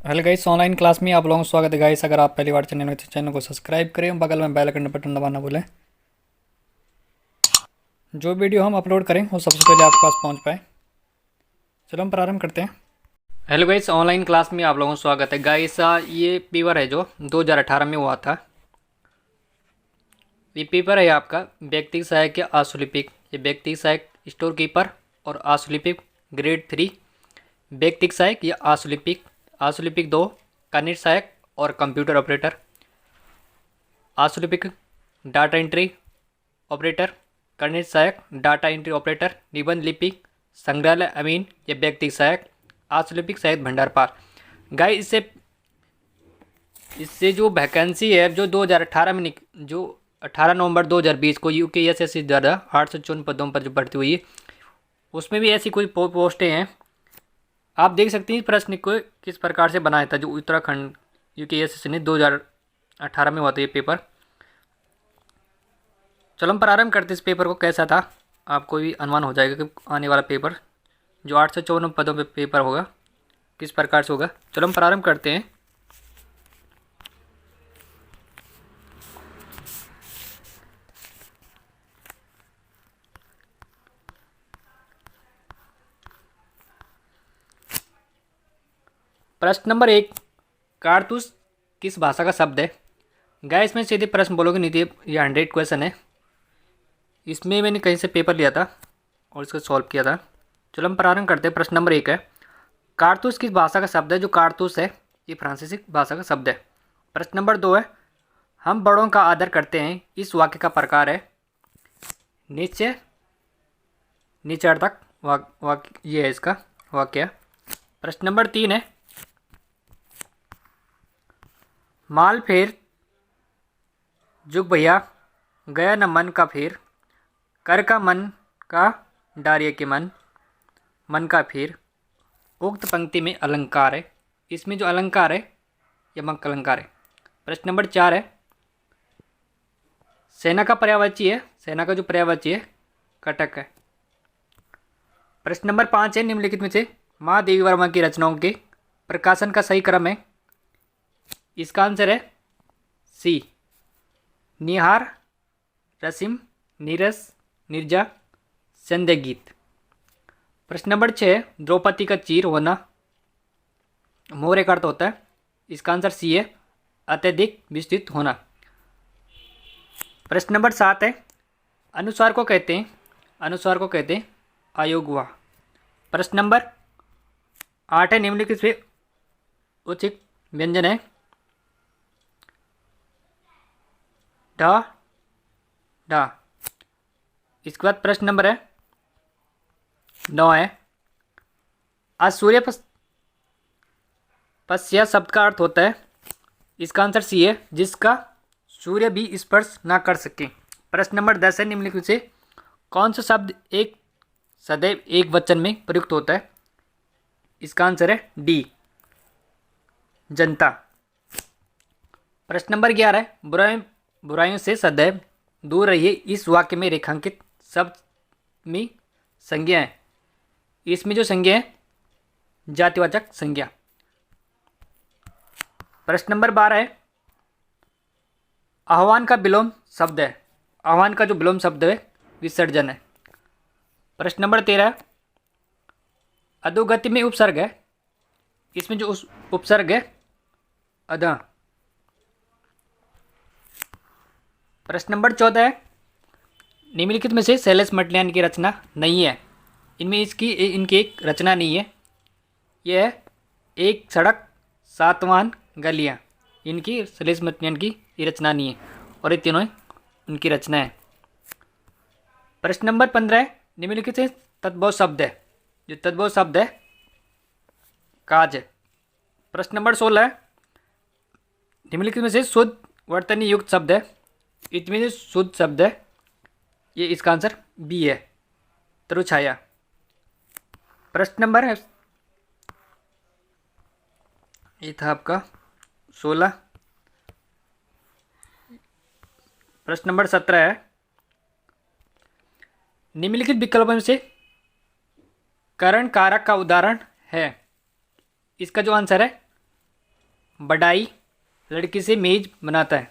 Hello guys, online class में आप लोगों का स्वागत है गाइस। अगर आप पहली बार चैनल में तो चैनल को सब्सक्राइब करें, बगल में बेल आइकन बटन दबाना भूलें। जो वीडियो हम अपलोड करें वो सबसे पहले आपके पास पहुंच पाए। चलो हम प्रारंभ करते हैं। हेलो गाइस, ऑनलाइन क्लास में आप लोगों का स्वागत है गाइस। ये पेपर है जो 2018 में हुआ था। ये पेपर है आपका व्यक्तिगत सहायक या आशुलिपिक। ये व्यक्तिगत सहायक स्टोर कीपर और आशुलिपिक ग्रेड 3। व्यक्तिगत सहायक या आशुलिपिक, आशुलिपिक 2 कनिष्ठ सहायक और कंप्यूटर ऑपरेटर। आशुलिपिक डाटा एंट्री ऑपरेटर, कनिष्ठ सहायक डाटा एंट्री ऑपरेटर, निबंध लिपिक, संग्रहालय अमीन या व्यक्तिगत सहायक, आशुलिपिक सहायक भंडारपाल। गाइस इससे इससे जो वैकेंसी है जो 2018 में जो 18 नवंबर 2020 को यूकेएसएससी द्वारा 854 पदों पर जो भर्ती हुई है, उसमें भी ऐसी कोई पोस्टें हैं। आप देख सकते हैं प्रश्न को किस प्रकार से बनाया था जो उत्तराखंड यूकेएसएससी ने 2018 में हुआ था ये पेपर। चलो हम प्रारंभ करते इस पेपर को कैसा था। आपको भी अनुमान हो जाएगा कि आने वाला पेपर जो 854 पदों पे पेपर होगा किस प्रकार से होगा। चलो हम प्रारंभ करते हैं। प्रश्न नंबर 1, कारतूस किस भाषा का शब्द है। गाइस इसमें सीधे प्रश्न बोलोगे नहीं थे, ये 100 क्वेश्चन है। इसमें मैंने कहीं से पेपर लिया था और इसको सॉल्व किया था। चलो हम प्रारंभ करते हैं। प्रश्न नंबर 1 है, कारतूस किस भाषा का शब्द है। जो कारतूस है ये फ्रांसीसी भाषा का शब्द है। प्रश्न नंबर 2 है, हम बड़ों का आदर करते हैं। इस वाक्य का प्रकार है नीचे नीचार्थक वाक्य, ये है इसका वाक्य। प्रश्न नंबर 3 है, माल फेर जुग भैया गया न मन का फेर, कर का मन का डारिय के मन का फेर। उक्त पंक्ति में अलंकार है। इसमें जो अलंकार है यह मक अलंकार है। प्रश्न नंबर 4 है, सेना का पर्यायवाची है। सेना का जो पर्यायवाची है कटक है। प्रश्न नंबर 5 है, निम्नलिखित में से माँ देवी वर्मा की रचनाओं के प्रकाशन का सही क्रम है। इसका आंसर है सी, निहार, रसिम, नीरस, निर्जा, संध्या गीत। प्रश्न नंबर 6, द्रौपदी का चीर होना मोहरे का अर्थ होता है। इसका आंसर सी है, अत्यधिक विस्तृत होना। प्रश्न नंबर 7 है, अनुस्वार को कहते हैं आयोग हुआ। प्रश्न नंबर 8 है, निम्नलिखित से उचित व्यंजन है ढ ढ। इसके बाद प्रश्न नंबर है 9 है, असूर्य पश्या शब्द का अर्थ होता है। इसका आंसर सी है, जिसका सूर्य भी स्पर्श ना कर सके। प्रश्न नंबर 10 है, निम्नलिखित से कौन सा शब्द एक सदैव एक वचन में प्रयुक्त होता है। इसका आंसर है डी, जनता। प्रश्न नंबर 11 है, बुराइयों से सदैव दूर रहिए। इस वाक्य में रेखांकित शब्द में संज्ञा है। इसमें जो संज्ञा है जातिवाचक संज्ञा। प्रश्न नंबर 12 है, आह्वान का विलोम शब्द है। आह्वान का जो विलोम शब्द है विसर्जन है। प्रश्न नंबर 13 है, अधोगति में उपसर्ग है। इसमें जो उपसर्ग है अधा। प्रश्न नंबर 14 है, निम्नलिखित में से शैलेश मटलियान की रचना नहीं है। इनमें इनकी एक रचना नहीं है। यह है एक सड़क सातवान गलियां। इनकी शैलेश मटलियान की ये रचना नहीं है और ये तीनों उनकी रचना है। प्रश्न नंबर 15 है, निम्नलिखित से तद्भव शब्द है। जो तद्भव शब्द है काज है। प्रश्न नंबर 16 है, निम्नलिखित में से शुद्ध वर्तनी युक्त शब्द है। इसमें जो शुद्ध शब्द है ये इसका आंसर बी है, तरुछाया। प्रश्न नंबर है ये था आपका 16। प्रश्न नंबर 17 है, निम्नलिखित विकल्पों में से करण कारक का उदाहरण है। इसका जो आंसर है बढ़ाई लड़की से मेज बनाता है।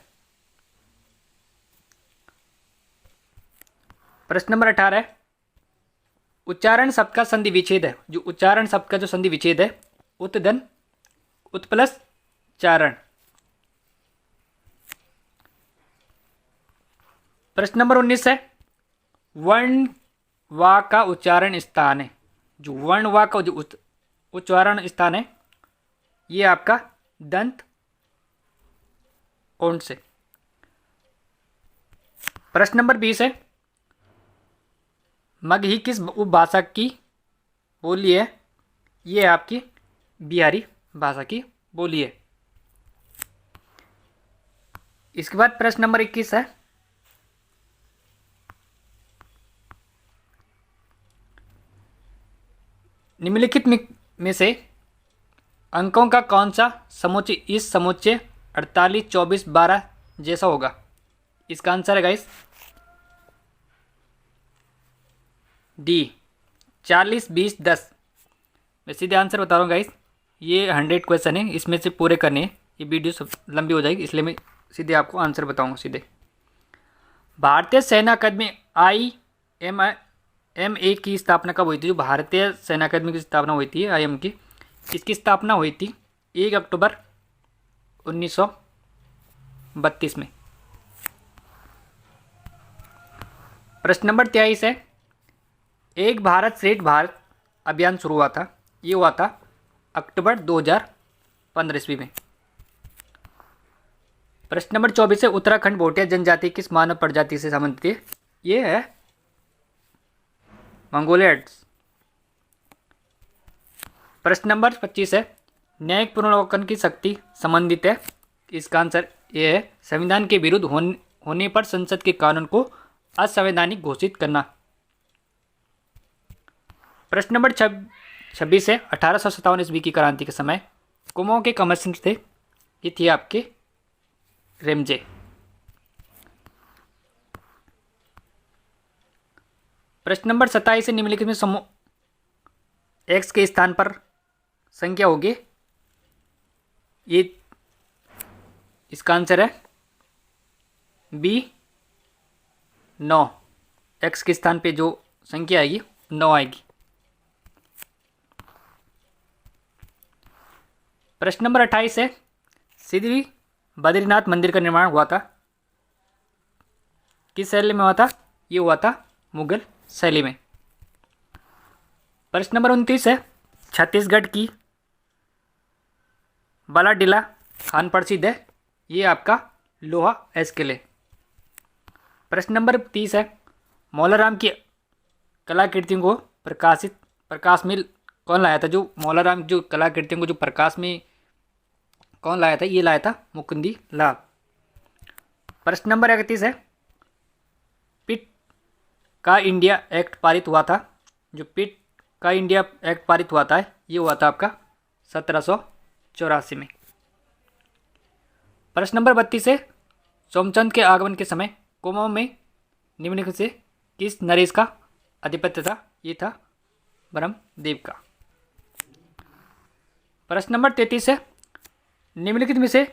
प्रश्न नंबर 18 है, उच्चारण शब्द का संधि विच्छेद है। जो उच्चारण शब्द का जो संधि विच्छेद है, उत्धन उत प्लस चारण। प्रश्न नंबर 19 है, वर्ण वा का उच्चारण स्थान है। जो वर्ण वा का जो उच्चारण स्थान है, ये आपका दंत ओंठ से। प्रश्न नंबर 20 है, मगही किस उपभाषा की बोली है। ये आपकी बिहारी भाषा की बोली है। इसके बाद प्रश्न नंबर 21 है, निम्नलिखित में से अंकों का कौन सा समुच्चय इस समुच्चय 48 24 12 जैसा होगा। इसका आंसर है गाइस डी 40 20 10। मैं सीधे आंसर बता रहा हूँ गाइस, ये 100 क्वेश्चन है, इसमें से पूरे करने हैं। ये वीडियो सब लंबी हो जाएगी, इसलिए मैं सीधे आपको आंसर बताऊंगा सीधे। भारतीय सेना अकादमी IMA की स्थापना कब हुई थी। जो भारतीय सेना अकादमी की स्थापना हुई थी IM की, इसकी स्थापना हुई थी 1 अक्टूबर 1932 में। प्रश्न नंबर 23 है, एक भारत श्रेष्ठ भारत अभियान शुरू हुआ था। ये हुआ था अक्टूबर 2015 ईस्वी में। प्रश्न नंबर 24 है, उत्तराखंड भोटिया जनजाति किस मानव प्रजाति से संबंधित है। ये है मंगोलियड्स। प्रश्न नंबर 25 है, न्यायिक पुनर्वलोकन की शक्ति संबंधित है। इसका आंसर ये है संविधान के विरुद्ध होने पर संसद के कानून को असंवैधानिक घोषित करना। प्रश्न नंबर 26 है, 1857 ईस्वी की क्रांति के समय कुमाऊं के कमिश्नर थे। ये थे आपके रेमजे। प्रश्न नंबर 27 है, निम्नलिखित में समूह एक्स के स्थान पर संख्या होगी। ये इसका आंसर है बी 9। एक्स के स्थान पे जो संख्या आएगी 9 आएगी। प्रश्न नंबर 28 है, सिद्धि बद्रीनाथ मंदिर का निर्माण हुआ था। किस शैली में हुआ था। ये हुआ था मुगल शैली में। प्रश्न नंबर 29 है, छत्तीसगढ़ की बालाडीला खान प्रसिद्ध है। ये आपका लोहा एस्केले। प्रश्न नंबर 30 है, मौलाराम की कलाकृतियों को प्रकाश में कौन लाया था। जो मौलाराम जो कलाकृतियों को जो प्रकाश में कौन लाया था। ये लाया था मुकुंदी लाल। प्रश्न नंबर 31 है, पिट का इंडिया एक्ट पारित हुआ था। जो पिट का इंडिया एक्ट पारित हुआ था, ये हुआ था आपका 1784 में। प्रश्न नंबर 32 है, सोमचंद के आगमन के समय कुमाऊं में निम्नलिखित से किस नरेश का आधिपत्य था। ये था ब्रह्मदेव का। प्रश्न नंबर 33 है, निम्नलिखित में से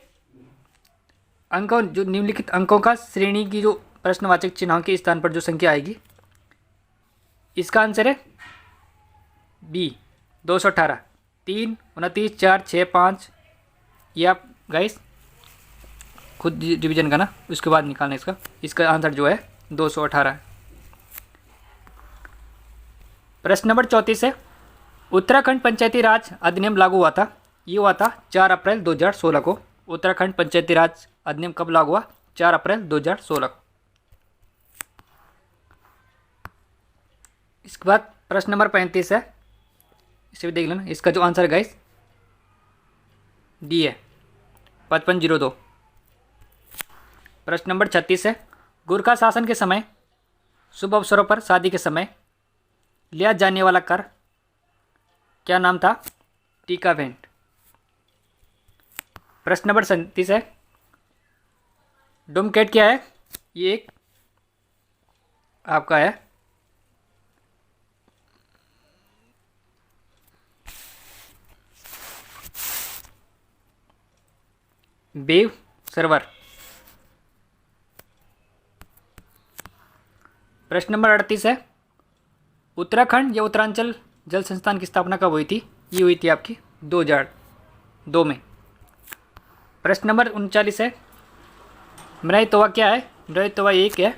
अंकों जो निम्नलिखित अंकों का श्रेणी की जो प्रश्नवाचक चिन्हों के स्थान पर जो संख्या आएगी। इसका आंसर है बी 218 3 29 4 6 5। ये आप गाइस खुद डिवीजन करना, उसके बाद निकालना इसका आंसर जो है 218 है। प्रश्न नंबर 34 है, उत्तराखंड पंचायती राज अधिनियम लागू हुआ था। ये हुआ था 4 अप्रैल 2016 को। उत्तराखंड पंचायती राज अधिनियम कब लागू हुआ। 4 अप्रैल 2016 को। इसके बाद प्रश्न नंबर 35 है, इसे भी देख लेना। इसका जो आंसर है गाइस डी है 5502। प्रश्न नंबर 36 है, गुरखा शासन के समय शुभ अवसरों पर शादी के समय लिया जाने वाला कर क्या नाम था। टीका भेंट। प्रश्न नंबर 37 है, डुमकेट क्या है। ये एक आपका है वेव सर्वर। प्रश्न नंबर 38 है, उत्तराखंड या उत्तरांचल जल संस्थान की स्थापना कब हुई थी? ये हुई थी आपकी 2002 में। प्रश्न नंबर 39 है, मनाई तोवा क्या है? मनाई तोवा एक है,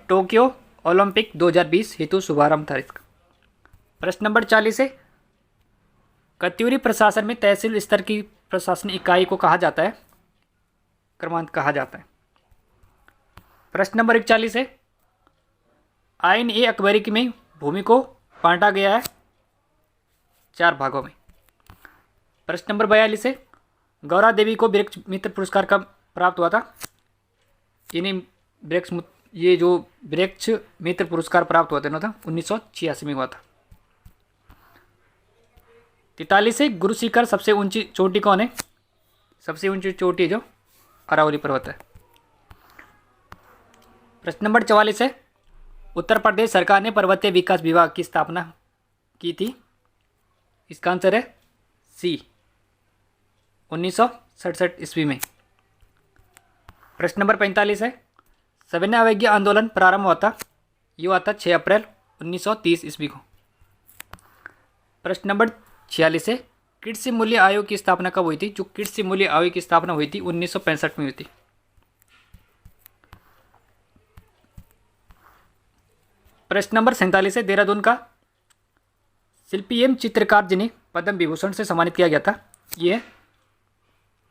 टोक्यो ओलंपिक 2020 हेतु शुभारंभ था इसका। प्रश्न नंबर 40 है, कत्यूरी प्रशासन में तहसील स्तर की प्रशासनिक इकाई को कहा जाता है, क्रमांक कहा जाता है। प्रश्न नंबर 41 है, आइन ए अकबरी में भूमि को बांटा गया है 4 भागों में। प्रश्न नंबर 42 है, गौरा देवी को वृक्ष मित्र पुरस्कार कब प्राप्त हुआ था? इन्हें ये जो वृक्ष मित्र पुरस्कार प्राप्त हुआ था 1986 में हुआ था। 43 है, गुरु शिखर सबसे ऊंची चोटी कौन है? सबसे ऊंची चोटी जो अरावली पर्वत है। प्रश्न नंबर 44 है, उत्तर प्रदेश सरकार ने पर्वतीय विकास विभाग की स्थापना की थी, इसका आंसर है सी, 1967 ईस्वी में। प्रश्न नंबर 45 है, सविनय अवज्ञा आंदोलन प्रारंभ हुआ था, ये हुआ था 6 अप्रैल 1930 ईस्वी को। प्रश्न नंबर 46 है, कृषि मूल्य आयोग की स्थापना कब हुई थी? जो कृषि मूल्य आयोग की स्थापना हुई थी 1965 में हुई थी। प्रश्न नंबर 47 है, देहरादून का शिल्पी एवं चित्रकार जिन्हें पद्म विभूषण से सम्मानित किया गया था, ये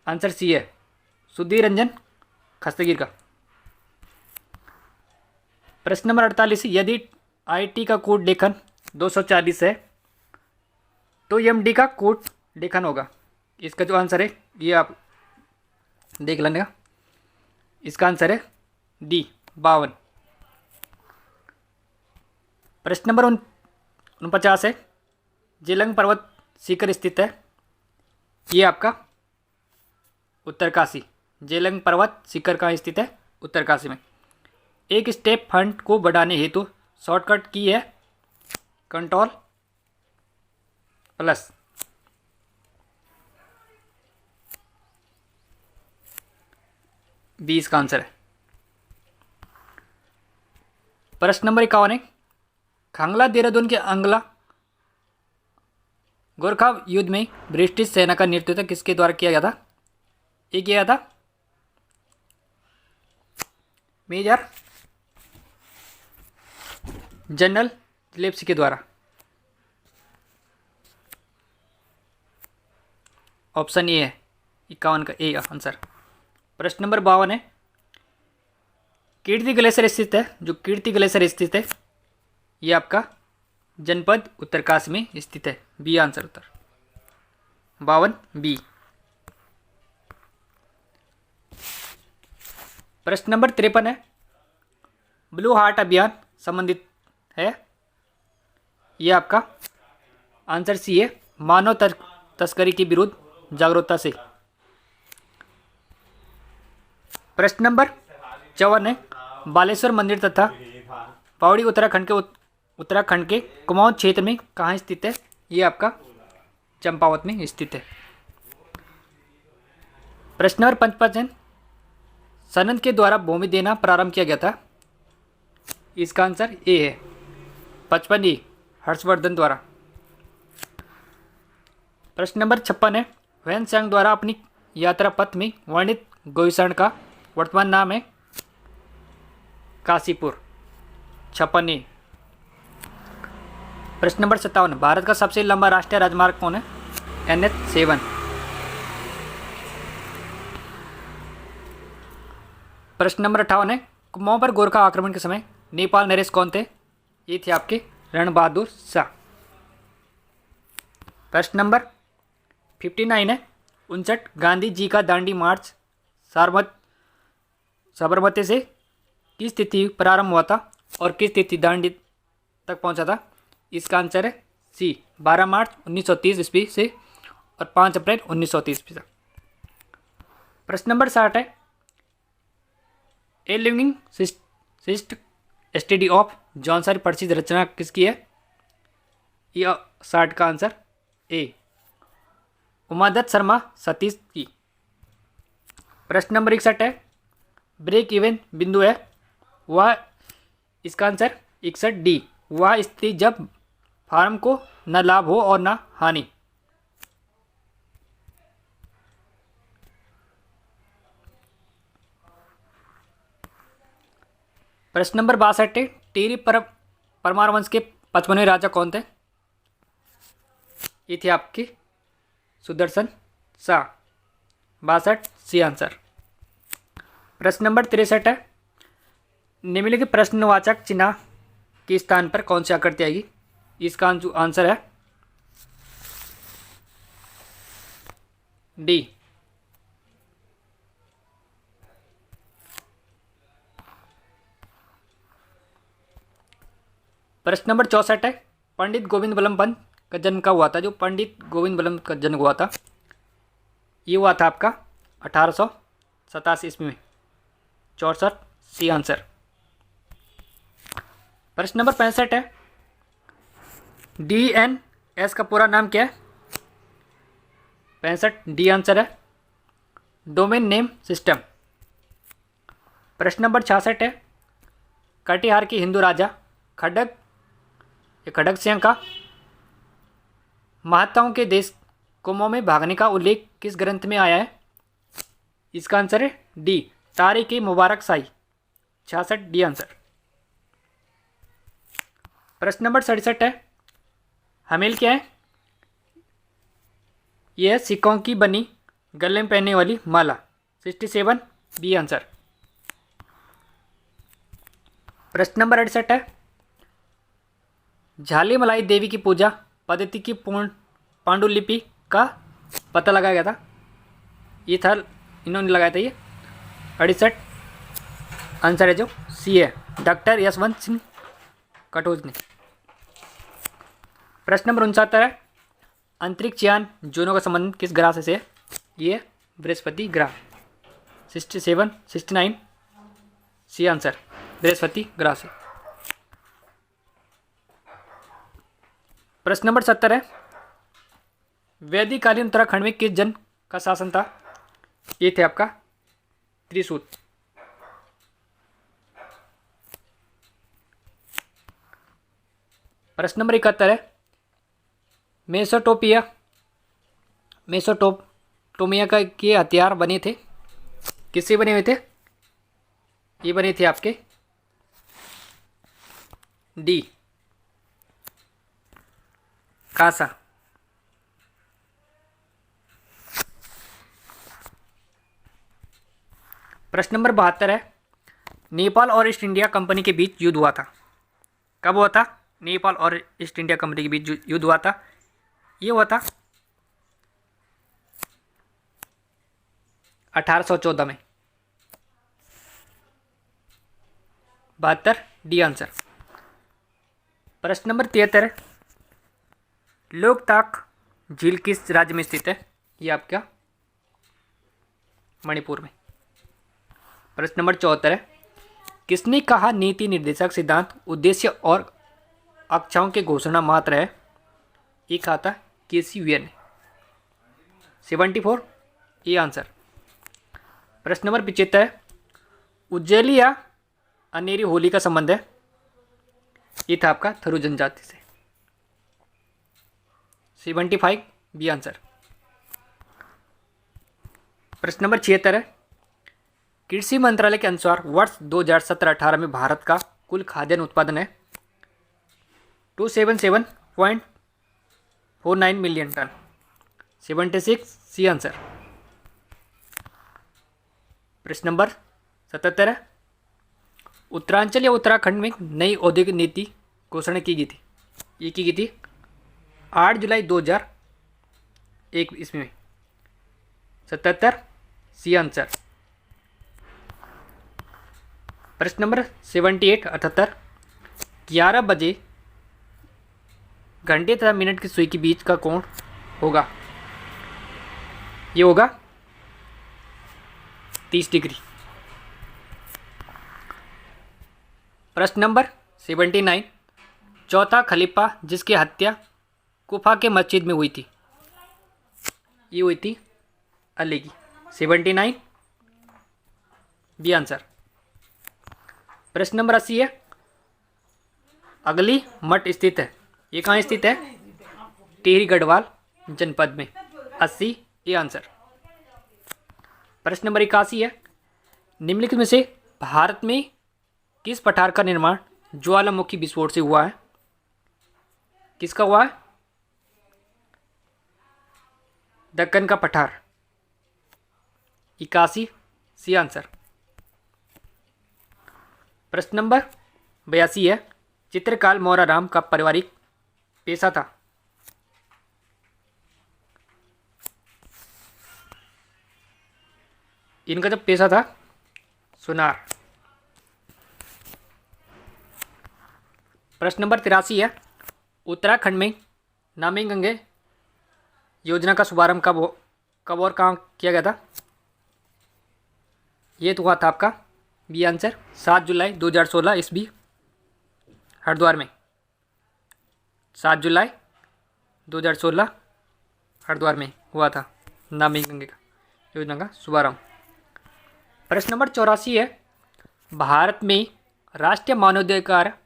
आंसर सी है, सुधीर रंजन खस्तगीर का। प्रश्न नंबर 48, यदि आईटी का कोड लेखन 240 है तो एमडी का कोड लेखन होगा, इसका जो आंसर है ये आप देख लेना, इसका आंसर है डी, 52। प्रश्न नंबर 49 है, जेलंग पर्वत शिखर स्थित है, ये आपका उत्तरकाशी, जेलंग पर्वत शिखर कहाँ स्थित है? उत्तरकाशी में। एक स्टेप फंड को बढ़ाने हेतु शॉर्टकट की है कंट्रोल प्लस। बी इसका आंसर है। प्रश्न नंबर 51 है, खांगला देहरादून के अंगला गोरखा युद्ध में ब्रिटिश सेना का नेतृत्व किसके द्वारा किया गया था? ये किया था मेजर जनरल लेप्सी के द्वारा। ऑप्शन ए है 51 का ए आंसर। प्रश्न नंबर 52 है, कीर्ति ग्लेशियर स्थित है, जो कीर्ति ग्लेशियर स्थित है ये आपका जनपद उत्तरकाशी में स्थित है, बी आंसर उत्तर 52 बी। प्रश्न नंबर 53 है, ब्लू हार्ट अभियान संबंधित है, ये आपका आंसर सी है, मानव तस्करी के विरुद्ध जागरूकता से। प्रश्न नंबर 54 है, बालेश्वर मंदिर तथा पौड़ी उत्तराखंड के कुमाऊं क्षेत्र में कहाँ स्थित है? ये आपका चंपावत में स्थित है। प्रश्न नंबर 55, सनद के द्वारा भूमि देना प्रारंभ किया गया था, इसका आंसर ए है, 55 ए हर्षवर्धन द्वारा। प्रश्न नंबर 56 है, वैन सांग द्वारा अपनी यात्रा पथ में वर्णित गोविसण का वर्तमान नाम है काशीपुर, 56 ए। प्रश्न नंबर 57, भारत का सबसे लंबा राष्ट्रीय राजमार्ग कौन है? NH7। प्रश्न नंबर 58 है, कुमाऊं पर गोरखा आक्रमण के समय नेपाल नरेश कौन थे? ये थे आपके रणबहादुर शाह। प्रश्न नंबर 59 है, 59 गांधी जी का दांडी मार्च साबरमती से किस तिथि प्रारंभ हुआ था और किस तिथि दांडी तक पहुंचा था? इसका आंसर है सी, 12 मार्च 1930 ईस्वी से और 5 अप्रैल 1930 ईस्वी तक। प्रश्न नंबर 60 है, a living cyst STD of Johnson प्रसिद्ध रचना किसकी है? यह 60 का आंसर ए, उमादत्त शर्मा सतीश की। प्रश्न नंबर 61 है, ब्रेक इवन बिंदु है वह, इसका आंसर 61 डी, वह स्थिति जब फार्म को न लाभ हो और न हानि। प्रश्न नंबर 62 है, टिहरी परमार वंश के 55वें राजा कौन थे? ये थे आपके सुदर्शन शाह। 62 C answer. प्रश्न नंबर 63 है, निम्नलिखित प्रश्नवाचक चिन्ह के स्थान पर कौन सी आकृति आएगी? इसका आंसर है डी। प्रश्न नंबर 64 है, पंडित गोविंद बल्लभ पंत का जन्म कब हुआ था? जो पंडित गोविंद बल्लभ का जन्म हुआ था ये हुआ था आपका 1887 ईस्वी में। 64 सी आंसर। प्रश्न नंबर 65 है, DNS का पूरा नाम क्या है? 65 डी आंसर है, डोमेन नेम सिस्टम। प्रश्न नंबर 66 है, कटिहार के हिंदू राजा खड़ग सिंह का महात्माओं के देश कुमों में भागने का उल्लेख किस ग्रंथ में आया है? इसका आंसर है डी, तारीख मुबारक शाही। 66 डी आंसर। प्रश्न नंबर 67 है, हमेल क्या है? यह है सिक्कों की बनी गले में पहनने वाली माला। 67 बी आंसर। प्रश्न नंबर 68 है, झालीमलाई देवी की पूजा पद्धति की पूर्ण पांडुलिपि का पता लगाया गया था? ये था, इन्होंने लगाया था ये 68 आंसर है जो सी है, डॉक्टर यशवंत सिंह कटोच ने। प्रश्न नंबर 69 है, अंतरिक्ष यान जूनो का संबंध किस ग्रह से है? ये बृहस्पति ग्रह। 67 69 सी आंसर, बृहस्पति ग्रह से। प्रश्न नंबर 70 है, वैदिक कालीन उत्तराखंड में किस जन का शासन था? ये थे आपका त्रिशूल। प्रश्न नंबर 71 है, मेसोटोमिया का के हथियार बने थे? किससे बने हुए थे? ये बने थे आपके डी, कासा। प्रश्न नंबर 72 है, नेपाल और ईस्ट इंडिया कंपनी के बीच युद्ध हुआ था? कब हुआ था? नेपाल और ईस्ट इंडिया कंपनी के बीच युद्ध हुआ था, ये हुआ था 1814 में। 72 डी आंसर। प्रश्न नंबर 73 है, लोकताक झील किस राज्य में स्थित है? ये आपका मणिपुर में। प्रश्न नंबर 74 है, किसने कहा नीति निर्देशक सिद्धांत उद्देश्य और अक्षाओं के घोषणा मात्र है? ये कहा था केसी वीर ने। 74 ये आंसर। प्रश्न नंबर 75 है, उज्जैली या अनेरी होली का संबंध है? ये था आपका थरु जनजाति से। 75 बी आंसर। प्रश्न नंबर 76 है, कृषि मंत्रालय के अनुसार वर्ष 2017-18 में भारत का कुल खाद्यान्न उत्पादन है 277.49 मिलियन टन। 76 C answer. प्रश्न नंबर 77 है, उत्तरांचल या उत्तराखंड में नई औद्योगिक नीति घोषणा की गई थी? ये की गई थी 8 जुलाई 2001 ईस्वी में। 77 सी आंसर। प्रश्न नंबर 78 78, 11 बजे घंटे तथा मिनट की सुई के बीच का कोण होगा? ये होगा 30 डिग्री। प्रश्न नंबर 79, चौथा खलीफा जिसकी हत्या कुफा के मस्जिद में हुई थी? ये हुई थी अली की। 79 बी आंसर। प्रश्न नंबर 80 है, अगली मठ स्थित है, ये कहाँ स्थित है? टिहरी गढ़वाल जनपद में। 80 ये आंसर। प्रश्न नंबर 81 है, निम्नलिखित में से भारत में किस पठार का निर्माण ज्वालामुखी विस्फोट से हुआ है? किसका हुआ है? दक्कन का पठार। 81 सी आंसर। प्रश्न नंबर 82 है, चित्रकार मोराराम का पारिवारिक पेशा था? इनका जब पेशा था सुनार। प्रश्न नंबर 83 है, उत्तराखंड में नमामि गंगे योजना का शुभारंभ कब और कहाँ किया गया था? ये तो हुआ था आपका बी आंसर 7 जुलाई 2016 ईस्वी हरिद्वार में। 7 जुलाई 2016 हरिद्वार में हुआ था नमामि गंगे का योजना का शुभारंभ। प्रश्न नंबर 84 है, भारत में राष्ट्रीय मानवाधिकार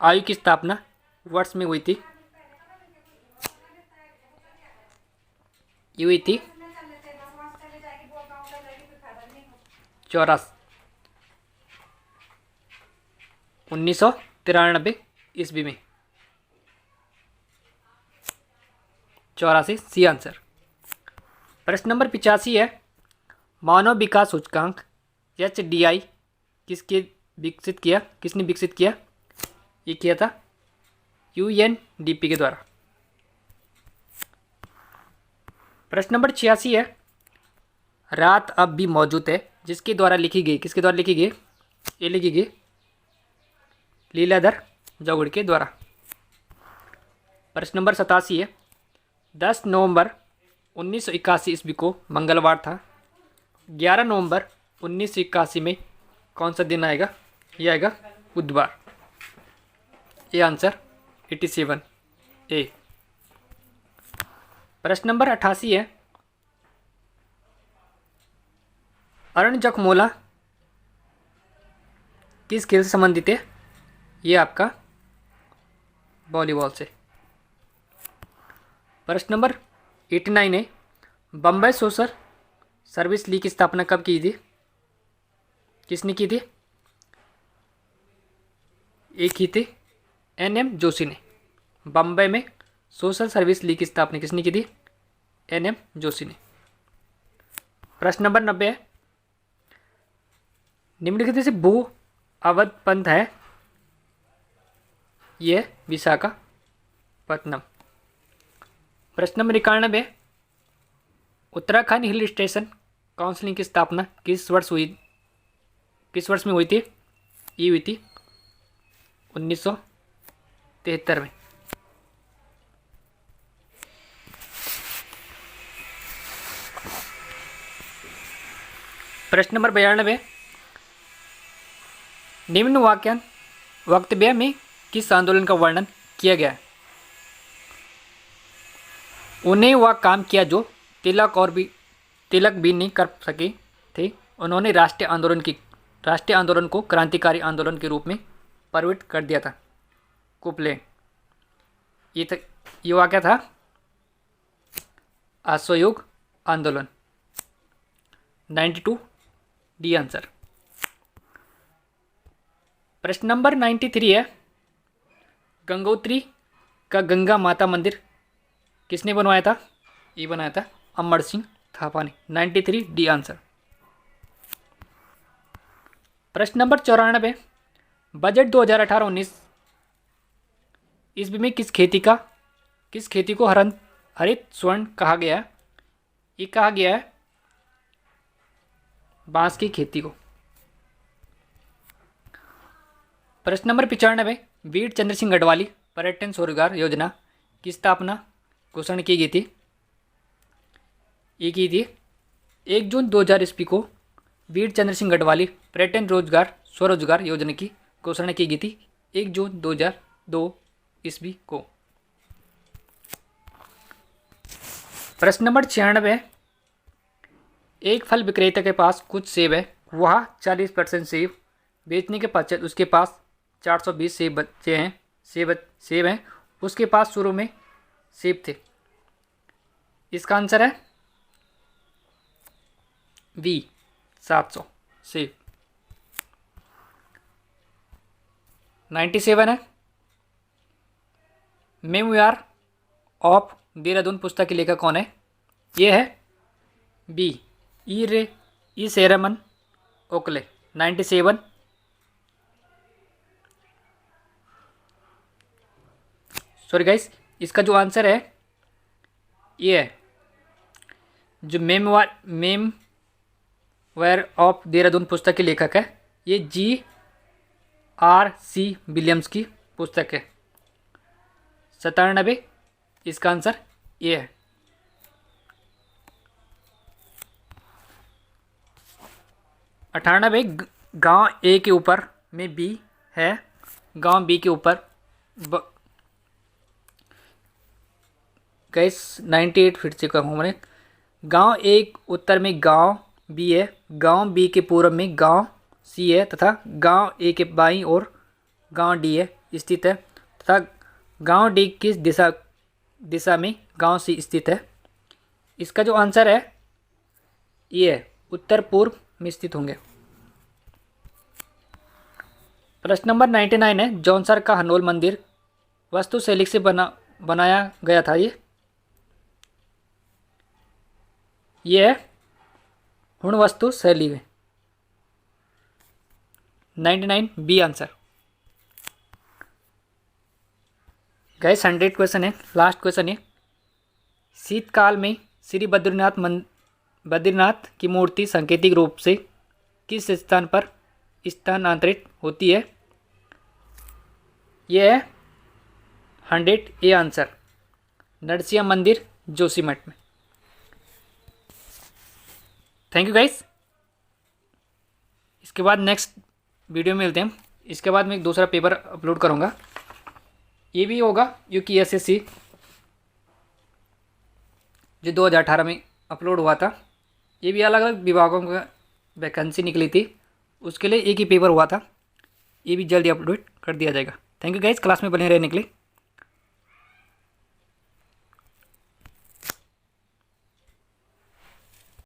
आयोग की स्थापना वर्ष में हुई थी? ये हुई थी 1993 ईस्वी में। 84 सी आंसर। प्रश्न नंबर 85 है, मानव विकास सूचकांक HDI किसने विकसित किया? ये किया था UNDP के द्वारा। प्रश्न नंबर 86 है, रात अब भी मौजूद है किसके द्वारा लिखी गई? ये लिखी गई लीलाधर जौगड़ के द्वारा। प्रश्न नंबर 87 है, 10 नवंबर 1981 ईस्वी को मंगलवार था। 11 नवंबर 1981 में कौन सा दिन आएगा? ये आएगा बुधवार। ये आंसर 87 ए। प्रश्न नंबर 88 है, अरुण जखमोला किस खेल से संबंधित है? ये आपका वॉलीबॉल से। प्रश्न नंबर 89 है, बम्बई सोशल सर्विस लीग की स्थापना कब की थी? किसने की थी? एक की थी NM जोशी ने। बम्बई में सोशल सर्विस लीग की स्थापना किसने की थी? NM जोशी ने। प्रश्न नंबर 90 है, निम्नलिखित में से भू अवध पंथ है? यह विशाखापत्तनम। प्रश्न number 91, Uttarakhand hill station council की स्थापना किस वर्ष में हुई थी? ये हुई थी 1973 में। प्रश्न नंबर 92, निम्न वक्तव्य में किस आंदोलन का वर्णन किया गया है? उन्हें वह काम किया जो तिलक भी नहीं कर सके थे। उन्होंने राष्ट्रीय आंदोलन को क्रांतिकारी आंदोलन के रूप में परिवर्तित कर दिया था। कुपले ये वाक्य था असहयोग आंदोलन। 92 डी आंसर। प्रश्न नंबर 93 है, गंगोत्री का गंगा माता मंदिर किसने बनवाया था? ये बनाया था अमर सिंह थापा ने। 93 डी आंसर। प्रश्न नंबर 94, बजट 2018-19 ईस्वी में किस खेती को हरित स्वर्ण कहा गया है? ये कहा गया है बांस की खेती को। प्रश्न नंबर 95, वीर चंद्र सिंह गढ़वाली पर्यटन स्वरोजगार योजना की स्थापना घोषणा की गई थी? ये की थी 1 जून 2000 ईस्वी को वीर चंद्र सिंह गढ़वाली पर्यटन स्वरोजगार योजना की घोषणा की गई थी 1 जून 2002 ईस्वी को। प्रश्न नंबर 96, एक फल विक्रेता के पास कुछ सेब है, वह 40% सेब बेचने के पश्चात उसके पास 420 सेब बचे हैं, सेब हैं। उसके पास शुरू में सेब थे। इसका आंसर है बी 700 सेब। 97 है, मेमोयर ऑफ देहरादून पुस्तक के लेखक कौन है? ये है B E Sermon Oakley. 97 sorry guys, इसका जो आंसर है ये है जो मेमोयर ऑफ देहरादून पुस्तक के लेखक है, ये G.R.C. विलियम्स की पुस्तक है। 97 इसका आंसर ये है। 98 गांव ए के ऊपर में बी है, गांव बी के ऊपर गैस 98 फिर से कहूँ मैंने। गांव ए उत्तर में गांव बी है, गांव बी के पूर्व में गांव सी है तथा गांव ए के बाईं ओर गांव डी है स्थित है तथा गांव डी किस दिशा में गांव सी स्थित है? इसका जो आंसर है ये है उत्तर पूर्व में स्थित होंगे। प्रश्न नंबर 99 है, जौनसर का हनोल मंदिर वास्तुशैली से बनाया गया था। ये है हुण वास्तु शैली में। 99 बी आंसर। गाइस 100 क्वेश्चन है, लास्ट क्वेश्चन है। शीतकाल में श्री बद्रीनाथ की मूर्ति सांकेतिक रूप से किस स्थान पर स्थानांतरित होती है? यह है 100 ए आंसर, नरसिंह मंदिर जोशीमठ में। Thank you guys. इसके बाद नेक्स्ट वीडियो में मिलते हैं। इसके बाद मैं एक दूसरा पेपर अपलोड करूँगा, ये भी होगा क्योंकि SSC जो 2018 में अपलोड हुआ था, ये भी अलग अलग विभागों का वैकेंसी निकली थी, उसके लिए एक ही पेपर हुआ था। ये भी जल्दी अपलोड कर दिया जाएगा। थैंक यू गाइस क्लास में बने रहने के लिए।